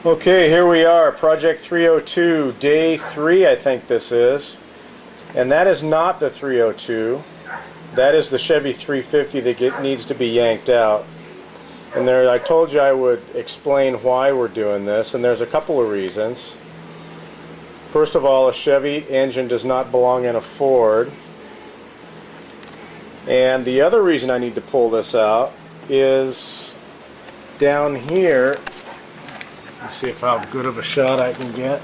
Okay, here we are, Project 302, day 3 I think this is. And that is not the 302. That is the Chevy 350 that needs to be yanked out. And there, I told you I would explain why we're doing this, and there's a couple of reasons. First of all, a Chevy engine does not belong in a Ford. And the other reason I need to pull this out is down here. Let's see how good of a shot I can get.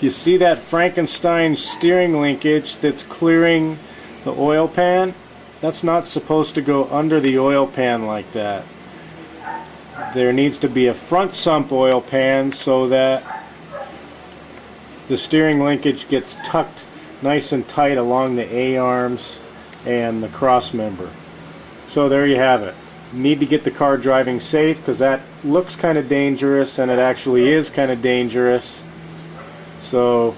You see that Frankenstein steering linkage that's clearing the oil pan? That's not supposed to go under the oil pan like that. There needs to be a front sump oil pan so that the steering linkage gets tucked nice and tight along the A-arms and the cross member. So there you have it. Need to get the car driving safe because that looks kind of dangerous, and it actually is kind of dangerous. So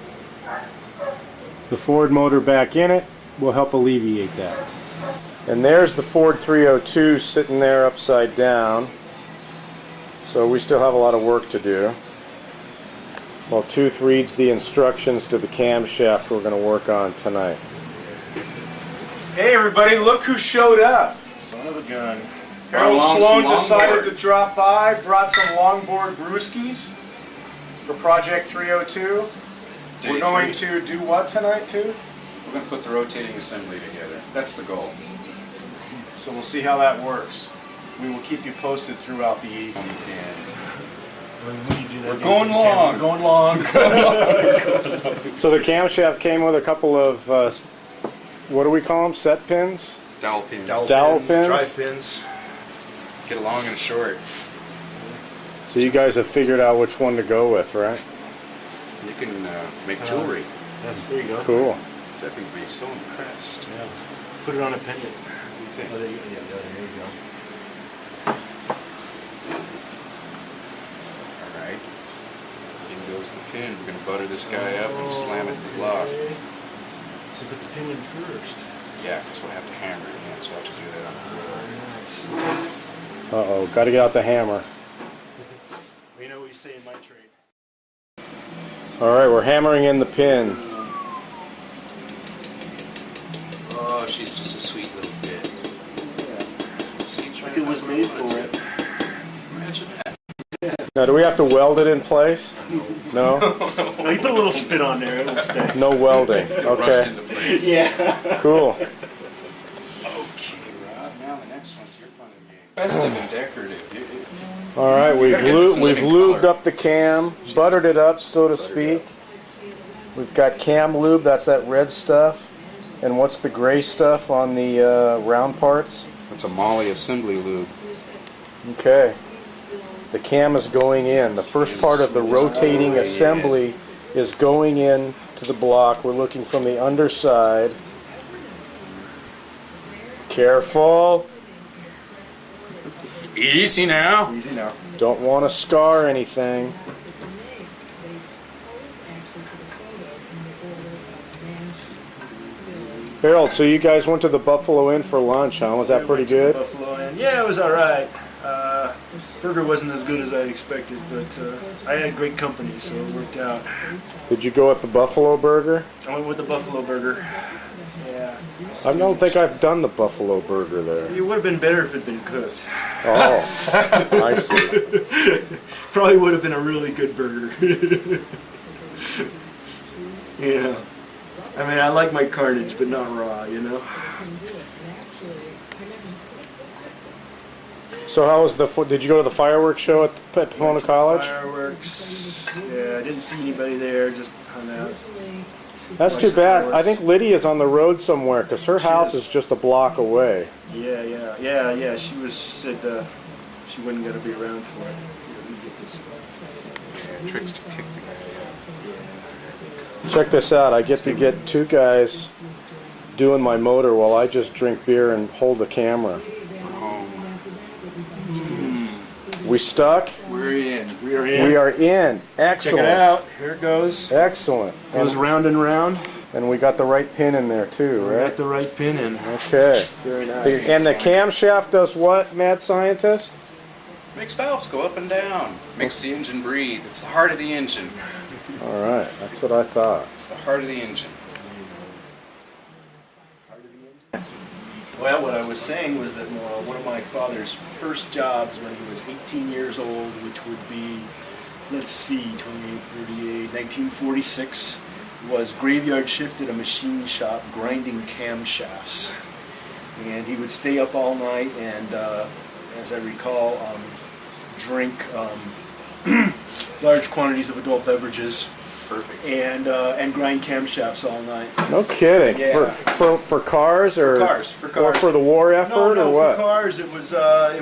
the Ford motor back in it will help alleviate that. And there's the Ford 302 sitting there upside down. So we still have a lot of work to do. While Tooth reads the instructions to the camshaft we're going to work on tonight. Hey everybody, look who showed up. Son of a gun. Harold Sloan decided to drop by, brought some longboard brewskis for Project 302. We're going to do what tonight, Tooth? We're going to put the rotating assembly together. That's the goal. So we'll see how that works. We will keep you posted throughout the evening. We're going long. We're going long. So the camshaft came with a couple of, what do we call them? Set pins? Dowel pins. Dowel pins? Drive pins. Get a long and a short. So you guys have figured out which one to go with, right? You can make jewelry. Yes, there you go. Cool. Debbie would be so impressed. Yeah. Put it on a pendant. What do you think? Oh, there you go. Alright. In goes the pin. We're going to butter this guy up and slam it in the block. So put the pin in first. Yeah, because we'll have to hammer it again, so we'll have to do that on the floor. Nice. Uh-oh, got to get out the hammer. Well, you know what you say in my trade. Alright, we're hammering in the pin. Oh, she's just a sweet little bit. Yeah. See, Like it was made for it. Imagine that. Now, do we have to weld it in place? No? No, you put a little spit on there, it'll stay. No welding. It'll rust Okay. into place. Yeah. Cool. Okay, Rob. Now the next one's your fun and game. Festive and decorative. Alright, we've gotta get this in we've living lubed color. up the cam, buttered it up, so to speak. We've got cam lube, that's that red stuff. And what's the gray stuff on the round parts? That's a Molly assembly lube. Okay. The cam is going in. The first part of the rotating assembly is going in to the block. We're looking from the underside. Careful. Easy now. Easy now. Don't want to scar anything. Harold, so you guys went to the Buffalo Inn for lunch, huh? Was that pretty good? Buffalo Inn. Yeah, it was alright. Burger wasn't as good as I expected, but I had great company, so it worked out. Did you go with the Buffalo Burger? I went with the Buffalo Burger. Yeah. I don't think I've done the Buffalo Burger there. It would have been better if it had been cooked. Oh, I see. Probably would have been a really good burger. Yeah. I mean, I like my carnage, but not raw, you know? So how was did you go to the fireworks show at Pomona College? Fireworks. Yeah, I didn't see anybody there, just hung out. That's too bad. I think Lydia's on the road somewhere because her house is just a block away. Yeah. She said she wasn't going to be around for it. Here, let me get this. Yeah, tricks to kick the guy out. Check this out. I get to get two guys doing my motor while I just drink beer and hold the camera. We stuck? We're in. We are in. We are in. Excellent. Check it out. Here it goes. Excellent. Goes round and round. And we got the right pin in there too, We right? got the right pin in. Okay. Very nice. And the camshaft does what, mad scientist? Makes valves go up and down. Makes the engine breathe. It's the heart of the engine. All right, that's what I thought. It's the heart of the engine. Well, what I was saying was that one of my father's first jobs when he was 18 years old, which would be, let's see, 28, 38, 1946, was graveyard shift at a machine shop grinding camshafts. And he would stay up all night and, as I recall, drink large quantities of adult beverages. Perfect. And grind camshafts all night. No kidding. Yeah. For cars or For cars. or for the war effort no, or what? for cars. He was a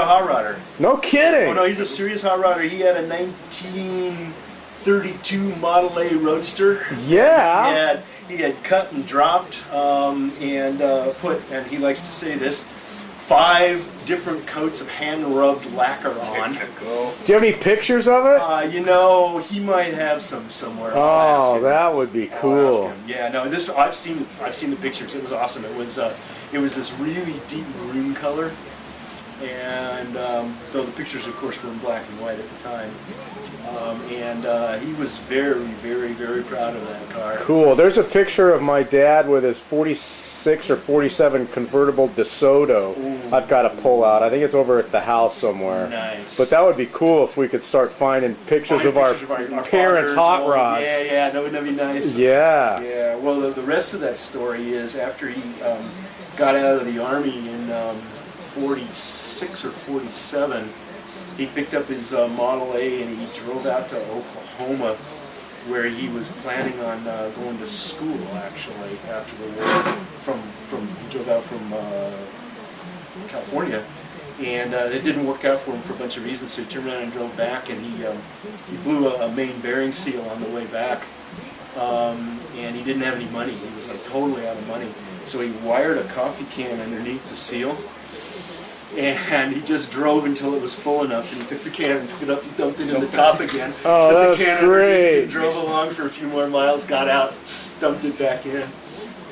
hot rodder. No kidding. Oh no, he's a serious hot rodder. He had a 1932 Model A Roadster. Yeah. He had cut and dropped and put, and he likes to say this, 5 different coats of hand-rubbed lacquer on. Do you have any pictures of it? He might have some somewhere. Oh, that would be I'll cool. ask him. Yeah, no, this I've seen the pictures. It was awesome. It was this really deep maroon color, and though the pictures, of course, were in black and white at the time, and he was very, very, very proud of that car. Cool. There's a picture of my dad with his 46 or 47 convertible DeSoto. I've got to pull out. I think it's over at the house somewhere. Nice. But that would be cool if we could start finding pictures of our parents' hot rods. Yeah, that would be nice. Yeah. Yeah. Well, the rest of that story is after he got out of the Army in 46 or 47, he picked up his Model A and he drove out to Oklahoma, where he was planning on going to school, actually, after the war. He drove out from California, and it didn't work out for him for a bunch of reasons, so he turned around and drove back, and he blew a main bearing seal on the way back, and he didn't have any money. He was like totally out of money, so he wired a coffee can underneath the seal, and he just drove until it was full enough, and he took the can and picked it up and dumped it in the top again. Oh, Put that's the can great. and drove along for a few more miles, got out, dumped it back in.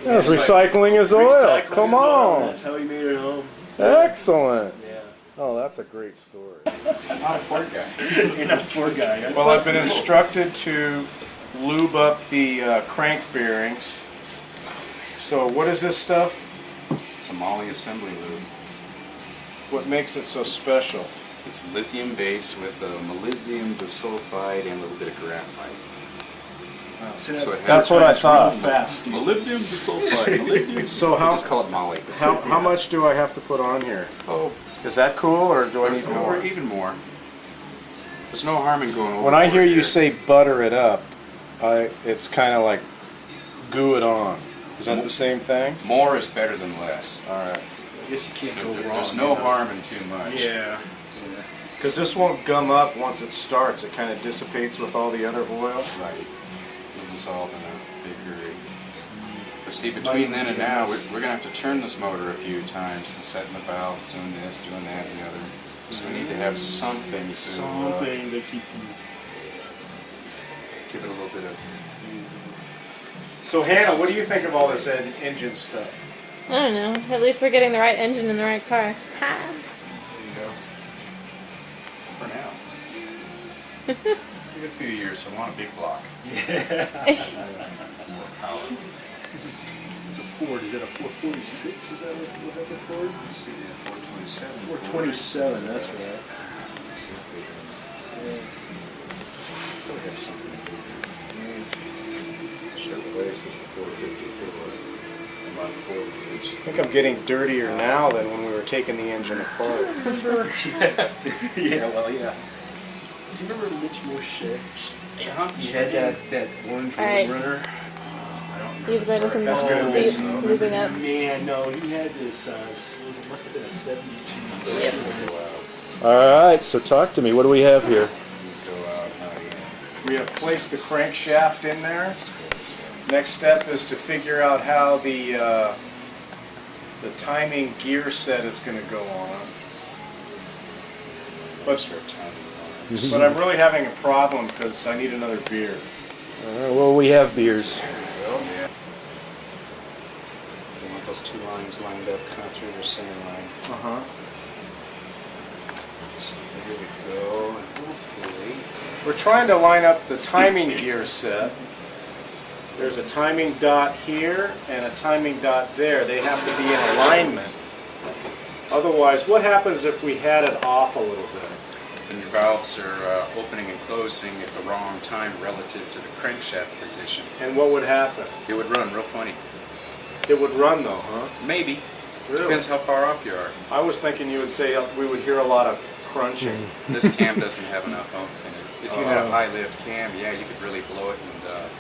Yeah, recycling his oil. Recycling Come his oil. on. That's how he made it home. Excellent. Yeah. Oh, that's a great story. Not a Ford guy. You're not a Ford guy. Huh? Well, I've been instructed to lube up the crank bearings. So what is this stuff? It's a Molly assembly lube. What makes it so special? It's lithium base with molybdenum disulfide and a little bit of graphite. Wow, So it That's what I thought. Real fast. Molybdenum disulfide. Molybdenum. So how- We just call it Molly. How much do I have to put on here? Oh, Is that cool, or do I need or more? even more. There's no harm in going over. When I hear you say butter it up, it's kind of like goo it on. Is that the same thing? more is better than less. All right. I guess you can't go wrong. There's no harm in too much. Yeah. Because this won't gum up once it starts. It kind of dissipates with all the other oil. Right. It'll dissolve in a big hurry. But see, between then and now, we're going to have to turn this motor a few times and setting the valves, doing this, doing that, and the other. So we need to have something to Something to keep from. give it a little bit of. So Hannah, what do you think of all this engine stuff? I don't know. At least we're getting the right engine in the right car. Ha! There you go. For now. Give it a few years, so I want a big block. More power. It's a Ford. Is that a 446? Was that the Ford? Let's see, 427. 427. That's right. Let's see if we can. Probably have something to do. Chevrolet's was the 454. I think I'm getting dirtier now than when we were taking the engine apart. Yeah, well, yeah. Do you remember Mitch Moshe? Yeah. He had that orange All right. runner. He's ready to That's good, keep Vince. moving up. Man, no, he had this. It must have been a 72. All right, so talk to me. What do we have here? Go out. We have placed the crankshaft in there. Next step is to figure out how the timing gear set is going to go on. But I'm really having a problem because I need another beer. Well, we have beers. Yeah. You want those two lines lined up, kind of through their center line. Uh-huh. So there we go. And hopefully, We're trying to line up the timing gear set. There's a timing dot here and a timing dot there. They have to be in alignment. Otherwise, what happens if we had it off a little bit? then your valves are opening and closing at the wrong time relative to the crankshaft position. And what would happen? It would run real funny. It would run though, huh? Maybe. Really? Depends how far off you are. I was thinking you would say we would hear a lot of crunching. This cam doesn't have enough oomph in it. If you had Oh. a high lift cam, yeah, you could really blow it and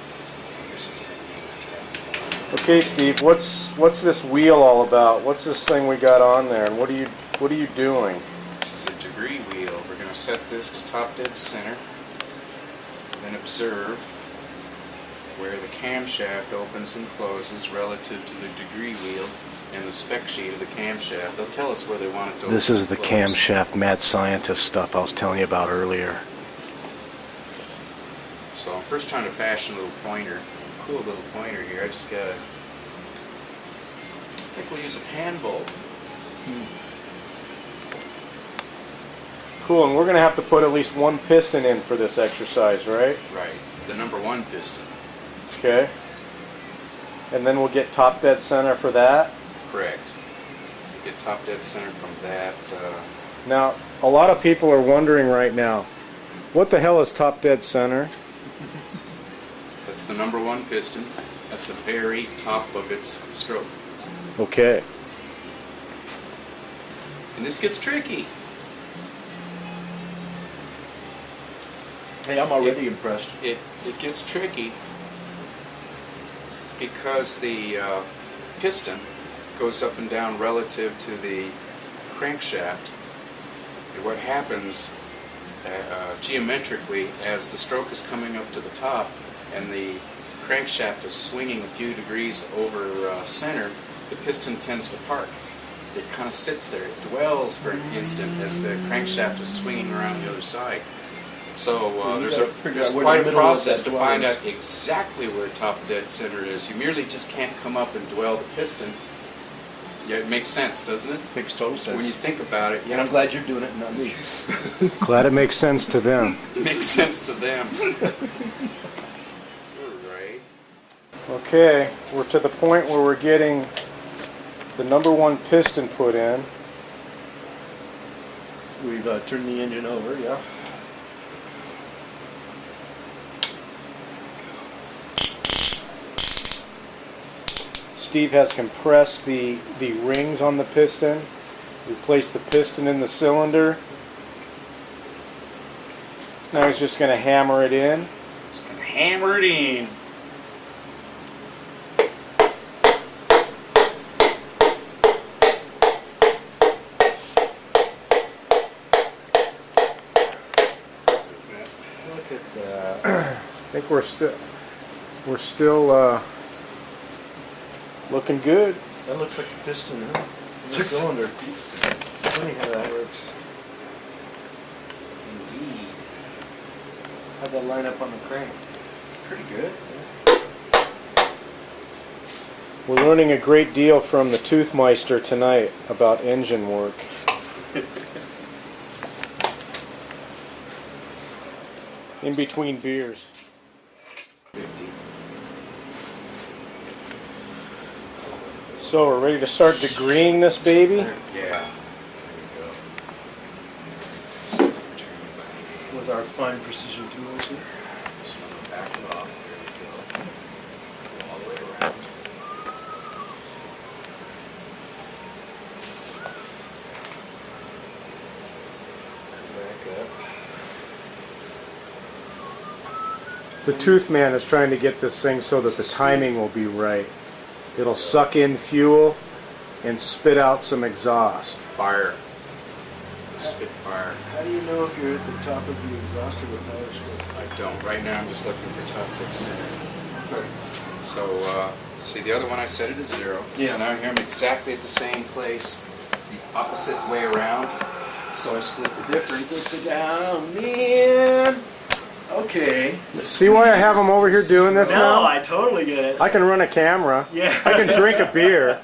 here's this thing. Okay, Steve, what's this wheel all about? What's this thing we got on there, and what are you doing? This is a degree wheel. We're going to set this to top dead center, then observe where the camshaft opens and closes relative to the degree wheel and the spec sheet of the camshaft. They'll tell us where they want it to open. This is the and close. camshaft mad scientist stuff I was telling you about earlier. So I'm first trying to fashion a little pointer. Cool little pointer here. I just gotta. I think we'll use a pan bolt. Cool, and we're going to have to put at least one piston in for this exercise, right? Right. The number one piston. Okay. And then we'll get top dead center for that. Correct. You get top dead center from that. Now, a lot of people are wondering right now, what the hell is top dead center? That's the number one piston at the very top of its stroke. Okay. And this gets tricky. Hey, I'm already impressed. It gets tricky because the piston goes up and down relative to the crankshaft. And what happens geometrically as the stroke is coming up to the top and the crankshaft is swinging a few degrees over center, the piston tends to park. It kind of sits there. It dwells for an instant as the crankshaft is swinging around the other side. So there's quite a process to find out exactly where top dead center is. You merely just can't come up and dwell the piston. Yeah, it makes sense, doesn't it? Makes total sense. When you think about it, And yeah, I'm glad you're doing it, not me. Glad it makes sense to them. it makes sense to them. Right. Okay, we're to the point where we're getting the number one piston put in. We've turned the engine over, yeah. Steve has compressed the rings on the piston, replaced the piston in the cylinder. Now he's just going to hammer it in. Just gonna hammer it in. Look at that. I think we're still looking good. That looks like a piston, huh? In the cylinder. Funny how that works. Indeed. How'd that line up on the crank? Pretty good. We're learning a great deal from the Toothmeister tonight about engine work. In between beers. 50. So we're ready to start degreeing this baby. Yeah. There you go. So turn it back. With our fine precision tools here. So I'm gonna back it off. There we go. Go all the way around. Back up. The tooth man is trying to get this thing so that the timing will be right. It'll suck in fuel and spit out some exhaust. Fire. Spit fire. How do you know if you're at the top of the exhaust or the power stroke? I don't. Right now I'm just looking for top dead center. So, see the other one I set it at 0. Yeah. So now here I'm exactly at the same place, the opposite way around. So I split the difference. Sit down, man. Okay. See why I have him over here doing this No, now? I totally get it. I can run a camera. Yeah. I can drink a beer.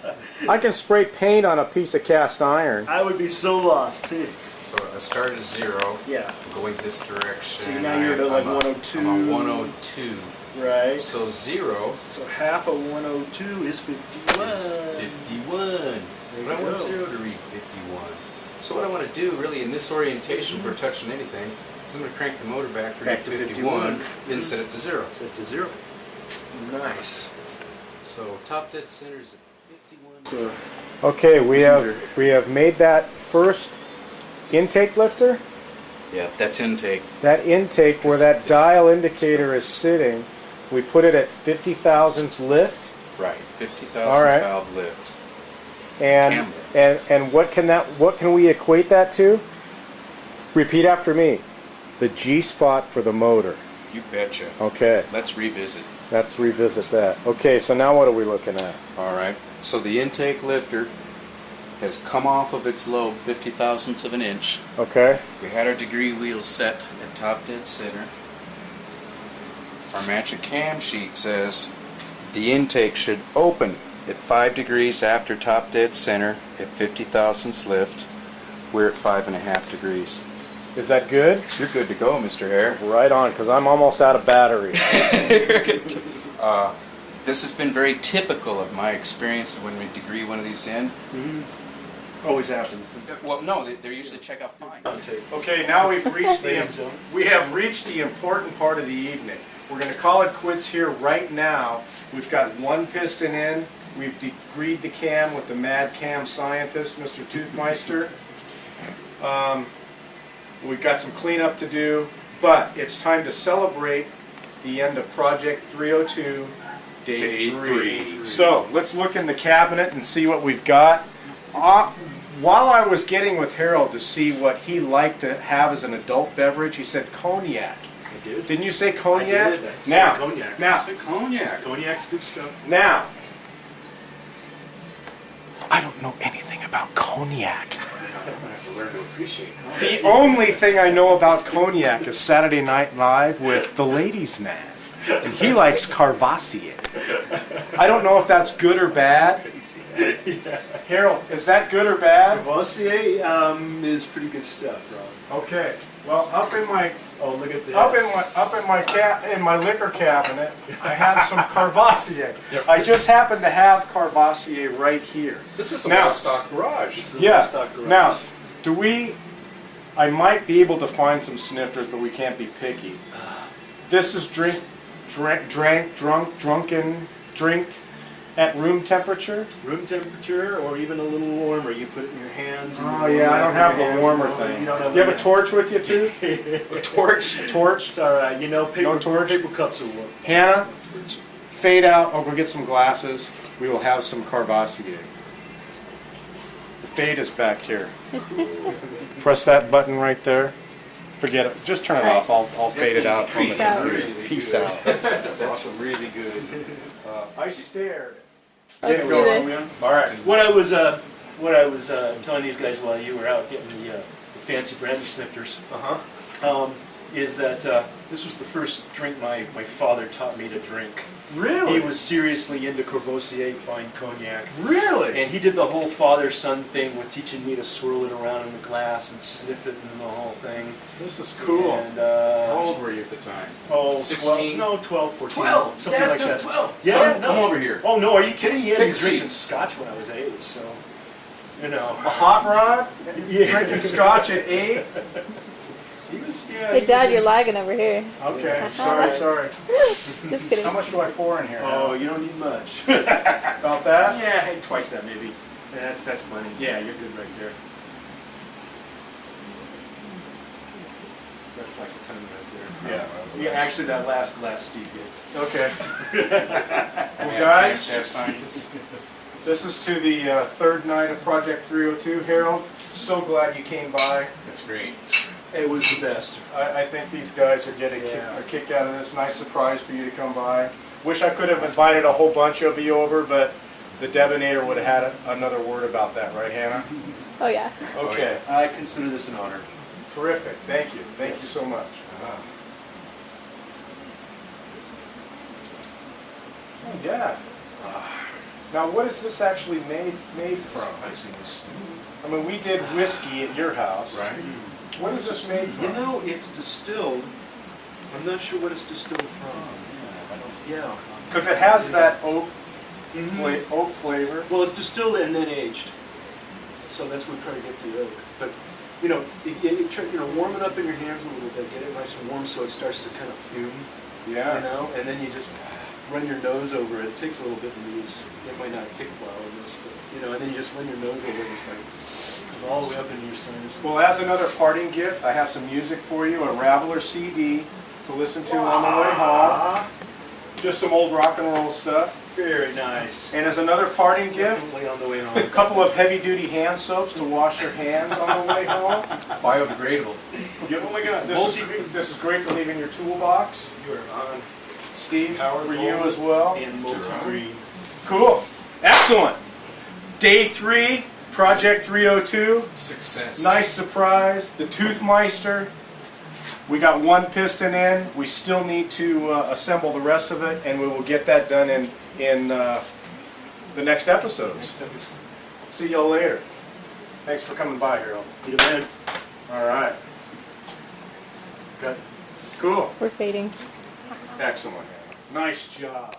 I can spray paint on a piece of cast iron. I would be so lost too. So So I started at 0, Yeah. going this direction. So now you're at like I'm 102. I'm on 102. Right. So 0 So half of 102 is 51. is 51. There But I you want go. 0 to read 51. So what I want to do really in this orientation for touching anything is I'm going to crank the motor back to read Back to 51. then set it to 0. Set to 0. Nice. So top dead center is at 51. So Okay, we Isn't have made that first intake lifter. Yeah, that's intake. That intake where that It's- dial indicator is sitting, we put it at 50 thousandths lift. Right, 50,000 All right. valve lift. And Camber. and what can we equate that to? Repeat after me. The G spot for the motor. You betcha. Okay, Let's revisit. let's revisit that. Okay, so now what are we looking at? All right. So the intake lifter has come off of its lobe 50 thousandths of an inch. Okay, We had our degree wheel set at top dead center. Our matching cam sheet says the intake should open at 5 degrees after top dead center at 50 thousandths lift. We're at 5.5 degrees. is that good? You're good to go, Mr. Hare. Right on, because I'm almost out of battery. This has been very typical of my experience when we degree one of these in. always happens. Well, no, they usually check out fine. Okay, now we've reached Ladies and gentlemen. we have reached the important part of the evening. We're going to call it quits here right now. We've got one piston in. We've degreed the cam with the mad cam scientist, Mr. Toothmeister. We've got some cleanup to do, but it's time to celebrate the end of Project 302, Day 3. So let's look in the cabinet and see what we've got. While I was getting with Harold to see what he liked to have as an adult beverage, he said cognac. I did. Didn't you say cognac? I did. I said Now, cognac. now, It's a cognac. Cognac's good stuff. now. I don't know anything about cognac. I have to learn to appreciate cognac. The only thing I know about cognac is Saturday Night Live with the ladies' man, and he likes Carvassier. I don't know if that's good or bad. Harold, is that good or bad? Courvoisier is pretty good stuff, Rob. Okay. Well, up in my Oh, look at this. in my liquor cabinet, I have some Carvassier. I just happen to have Carvassier right here. This is a Now- well-stocked garage. This is a Yeah. well-stocked garage. Now, I might be able to find some snifters, but we can't be picky. This is drinked at room temperature. Room temperature, or even a little warmer. You put it in your hands. And Oh you yeah, I warm don't have up your the hands warmer and all that. thing. You don't have Do you have a that. torch with you, Tooth? A torch. Torch. It's all right. You know, paper, No torch? paper cups will work. Hannah, fade out. I'll go get some glasses. We will have some Carvassier. The fade is back here. Press that button right there. Forget it. Just turn it off. I'll fade it out on the Peace out. computer. Peace out. That's awesome. Really good. I stared. Let's Get do going. this. All right. What I was telling these guys while you were out getting the fancy brandy snifters is that this was the first drink my father taught me to drink. Really? He was seriously into Courvoisier fine cognac. Really? And he did the whole father-son thing with teaching me to swirl it around in the glass and sniff it and the whole thing. This is cool. And, How old were you at the time? 16? 12, 14. Something Dad's like doing that. 12. Yeah, Son, no. come over here. Oh, no, are you kidding? He had Take me a drinking seat. scotch when I was 8, so, you know. A hot rod? Yeah. Drinking scotch at 8? He was, yeah. Hey, Dad, you're lagging over here. Okay. Sorry. Just kidding. How much do I pour in here? Oh, you don't need much. About that? Yeah, hey, twice that maybe. Yeah, that's plenty. Yeah, you're good right there. That's like a ton right there. Yeah. Yeah, actually, that last glass Steve gets. Okay. Well, Well, guys, have scientists. this is to the third night of Project 302. Harold, so glad you came by. That's great. It was the best. I think these guys are getting Yeah. a kick out of this. Nice surprise for you to come by. Wish I could have invited a whole bunch of you over, but the Debonator would have had another word about that, right, Hannah? Oh, yeah. Okay. I consider this an honor. Terrific. Thank you. Thank Yes. you so much. Oh, yeah. Now, what is this actually made from? Surprisingly smooth. I mean, we did whiskey at your house. Right? What is this made from? You know, it's distilled. I'm not sure what it's distilled from. Yeah. Because it has that oak, Mhm. oak flavor. Well, it's distilled and then aged. So that's what we try to get the oak. But, you know, warm it up in your hands a little bit, get it nice and warm so it starts to kind of fume, Yeah. you know, and then you just run your nose over it. It takes a little bit in these. It might not take a while in this, but, you know, and then you just run your nose over it. It's like, goes all the way up into your sinuses. Well, as another parting gift, I have some music for you, a Raveler CD to listen to on the way home. Just some old rock and roll stuff. Very nice. And as another parting gift, Definitely on the way home. a couple of heavy-duty hand soaps to wash your hands on the way home. Biodegradable. Oh my God. This is great to leave in your toolbox. You are on. Steve, Power for you gold as well. and multi-green. Cool. Excellent. Day 3, Project 302. Success. Nice surprise. The Toothmeister. We got one piston in. We still need to assemble the rest of it, and we will get that done in the next episodes. See y'all later. Thanks for coming by, Harold. You man. All right. Got Cool. We're fading. Excellent. Nice job.